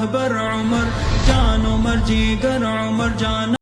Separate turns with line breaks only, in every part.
رهبر عمر جان عمر جیگر عمر جان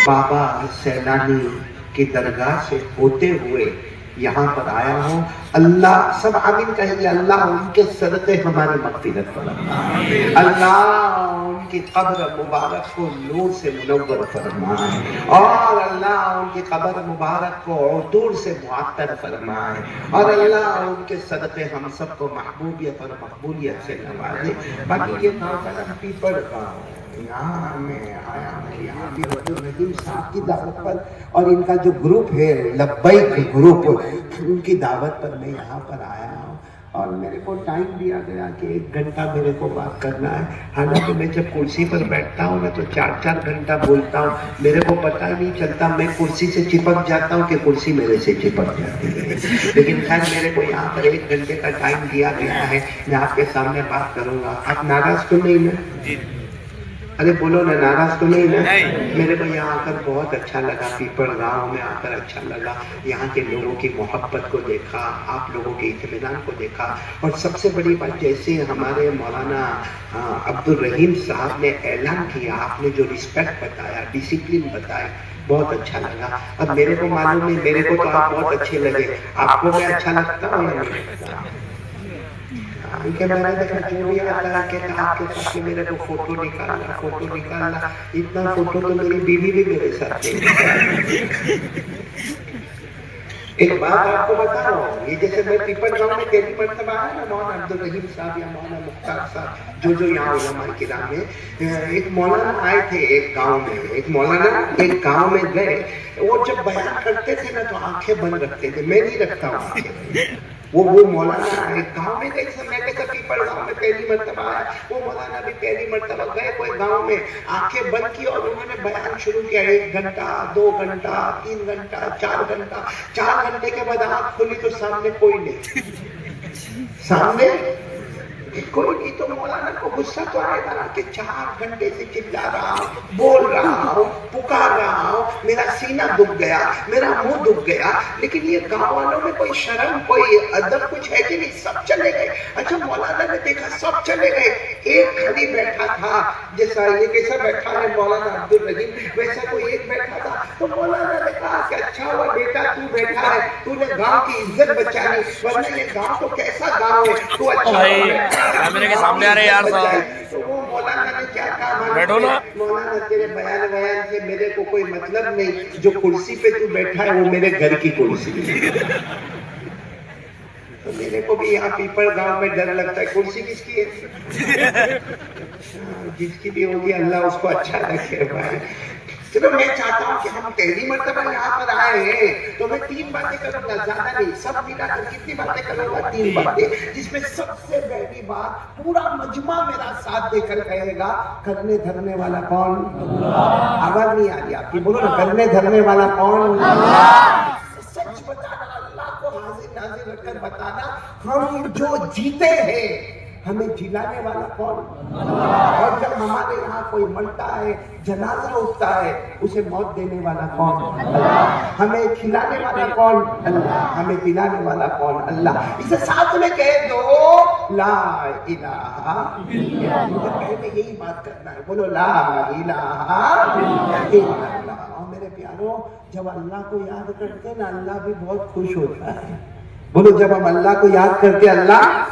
بابا سیلانی کی درگاہ سے ہوتے ہوئے یہاں پر آیا ہوں. اللہ سب آمین کہیں. اللہ ان کے صدقے ہماری مغفرت فرمائے. اللہ ان کی قبر مبارک کو نور سے منور فرمائے اور اللہ ان کی قبر مبارک کو عطور سے معطر فرمائے اور اللہ ان کے صدقے ہم سب کو محبوبیت اور مقبولیت سے نوازے. باقی یہ گاؤں کا نام پیپر گاؤں. یہاں میں آیا ہوں یہاں بھی حضور رحیم صاحب کی دعوت پر اور ان کا جو گروپ ہے لبیک گروپ ان کی دعوت پر میں یہاں پر آیا ہوں اور میرے کو ٹائم دیا گیا کہ 1 گھنٹہ میرے کو بات کرنا ہے. حالانکہ میں جب کرسی پر بیٹھتا ہوں نا تو 4 گھنٹہ بولتا ہوں. میرے کو پتہ ہی نہیں چلتا میں کرسی سے چپک جاتا ہوں کہ کرسی میرے سے چپک جاتی ہے. لیکن خیر میرے کو یہاں پر 1 گھنٹے کا ٹائم دیا گیا ہے. میں آپ کے سامنے بات کروں گا. آپ ناراض تو نہیں نا؟ ارے بولو نا ناراض تو نہیں نا؟ میرے کو یہاں آ کر بہت اچھا لگا. پیپل گاؤں میں آ کر اچھا لگا. یہاں کے لوگوں کی محبت کو دیکھا, آپ لوگوں کے اطمینان کو دیکھا اور سب سے بڑی بات جیسے ہمارے مولانا عبد الرحیم صاحب نے اعلان کیا, آپ نے جو رسپیکٹ بتایا, ڈسپلن بتایا, بہت اچھا لگا. اب میرے کو معلوم نہیں, میرے کو تو آپ بہت اچھے لگے. آپ کو میں اچھا لگتا ہوں یا نہیں لگتا؟ کہ میں نے دیکھا جو بھی آتا ہے کہتا آپ کے ساتھ میرے کو فوٹو نکالنا. اتنا فوٹو تو میری بیوی بھی میرے ساتھ ہے. ایک بات آپ کو بتا رہا ہوں, یہ جیسے میں پیپل گاؤں میں پہلی مرتبہ آیا نا, مولانا عبد الرحیم صاحب یا مولانا مختار صاحب جو یہاں علماء کرام میں, ایک مولانا آئے تھے ایک گاؤں میں. ایک مولانا ایک گاؤں میں گئے, وہ جب بیان کرتے تھے نا تو آنکھیں بند رکھتے تھے. میں نہیں رکھتا ہوں آنکھیں. وہ مولانا ایک گاؤں میں گئے تھے. میں کہتا پیپل گاؤں میں پہلی مرتبہ آیا. وہ مولانا بھی پہلی مرتبہ گئے کوئی گاؤں میں, آنکھیں بند کی اور انہوں نے بیان شروع کیا. 1 گھنٹہ 2 گھنٹہ 3 گھنٹہ 4 گھنٹہ. 4 گھنٹے کے بعد آنکھ کھلی تو سامنے کوئی نہیں. سامنے کوئی نہیں. تو مولانا کو غصہ تو آئے گا کہ 4 گھنٹے سے چلا رہا ہوں, بول رہا ہوں, پکار رہا ہوں, میرا سینہ دکھ گیا, میرا منہ دکھ گیا, لیکن یہ گاؤں والوں میں کوئی شرم کوئی ادب کچھ ہے کہ نہیں؟ سب چلے گئے. اچھا مولانا نے دیکھا سب چلے گئے, ایک خالی بیٹھا تھا. جیسا یہ کیسا بیٹھا ہے مولانا عبد الرحیم, ویسا کوئی ایک بیٹھا تھا. تو مولانا نے کہا کہ اچھا ہوا بیٹا تو بیٹھا ہے, تو نے گاؤں کی عزت بچانی, ورنہ یہ گاؤں تو کیسا گاؤں ہے, تو اچھا
کیمرے کے سامنے آ رہے یار صاحب.
تو وہ مولانا نے کیا کہا,
بیٹھو نا.
مولانا تیرے بیان سے میرے کو کوئی مطلب نہیں, جو کرسی پہ تو بیٹھا ہے وہ میرے گھر کی کرسی ہے. تو میرے کو بھی یہاں پیپل گاؤں میں ڈر لگتا ہے. کرسی کس کی ہے؟ جس کی بھی ہوگی اللہ اس کو اچھا رکھے. چلو میں چاہتا ہوں کہ ہم پہلی مرتبہ یہاں پر آئے ہیں تو میں 3 باتیں کروں گا, زیادہ نہیں. سب ملا کر کتنی باتیں کروں گا؟ 3 باتیں, جس میں سب سے پہلی بات پورا مجمع میرا ساتھ دے کر کہے گا کرنے دھرنے والا کون؟ آواز نہیں آ رہی آپ کی, بولو نا, کرنے دھرنے والا کون؟ سچ بتانا, اللہ کو حاضر ناظر رکھ کر بتانا ہم جو جیتے ہیں ہمیں جلانے والا کون؟ اور جب ہمارے یہاں کوئی مرتا ہے, جنازہ اٹھتا ہے, اسے موت دینے والا کون؟ ہمیں کھلانے والا کون؟ اللہ. ہمیں پلانے والا کون؟ اللہ. اسے ساتھ میں کہہ دو لا الہ الا اللہ. پہلے یہی بات کرنا ہے, بولو لا الہ الا اللہ. اور میرے پیاروں, جب اللہ کو یاد کرتے ہیں نا اللہ بھی بہت خوش ہوتا ہے. بولو جب ہم اللہ کو یاد کرتے اللہ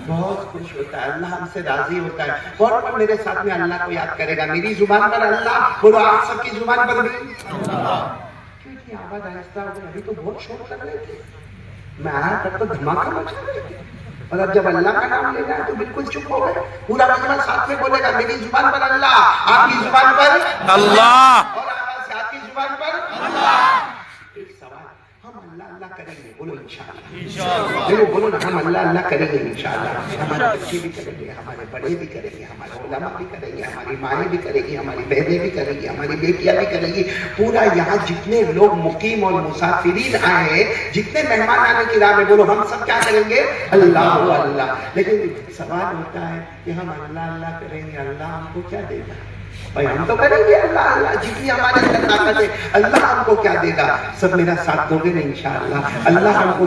بہت خوش ہوتا ہے, اللہ ہم سے راضی ہوتا ہے. کون میرے ساتھ میں اللہ کو یاد کرے گا؟ میری زبان پر اللہ, بولو آپ سب کی زبان پر بھی. کیوں اتنی آواز آہستہ ہو گئی؟ ابھی تو بہت شور کر رہے تھے, میں آیا تب تو دھماکہ مچا رہے تھے, اور اب جب اللہ کا نام لینا ہے تو بالکل چپ ہو گئے. پورا مجمع ساتھ میں بولے گا میری زبان پر اللہ, آپ کی زبان پر
اللہ,
اور آواز سے آپ کی زبان پر اللہ. ایک سوال, ہم اللہ اللہ کریں گے, بولو انشاءاللہ. بولو نا, ہم اللہ اللہ کریں گے انشاءاللہ. ہمارے بچے بھی کریں گے, ہمارے بڑے بھی کریں گے, ہمارے علماء بھی کریں گے, ہماری مائیں بھی کریں گی, ہماری بہنیں بھی کریں گی, ہماری بیٹیاں بھی کریں گی. پورا یہاں جتنے لوگ مقیم اور مسافرین آئے ہیں, جتنے مہمان آنے کی راہ میں, بولو ہم سب کیا کریں گے؟ اللہ اللہ. لیکن سوال ہوتا ہے کہ ہم اللہ اللہ کریں گے, اللہ ہم کو کیا دے گا؟ بھائی ہم تو کریں گے اللہ اللہ, جتنی ہمارے اندر طاقت ہے, اللہ ہم کو کیا دے گا؟ سب میرا ساتھ دو گے نا انشاءاللہ. اللہ ہم کو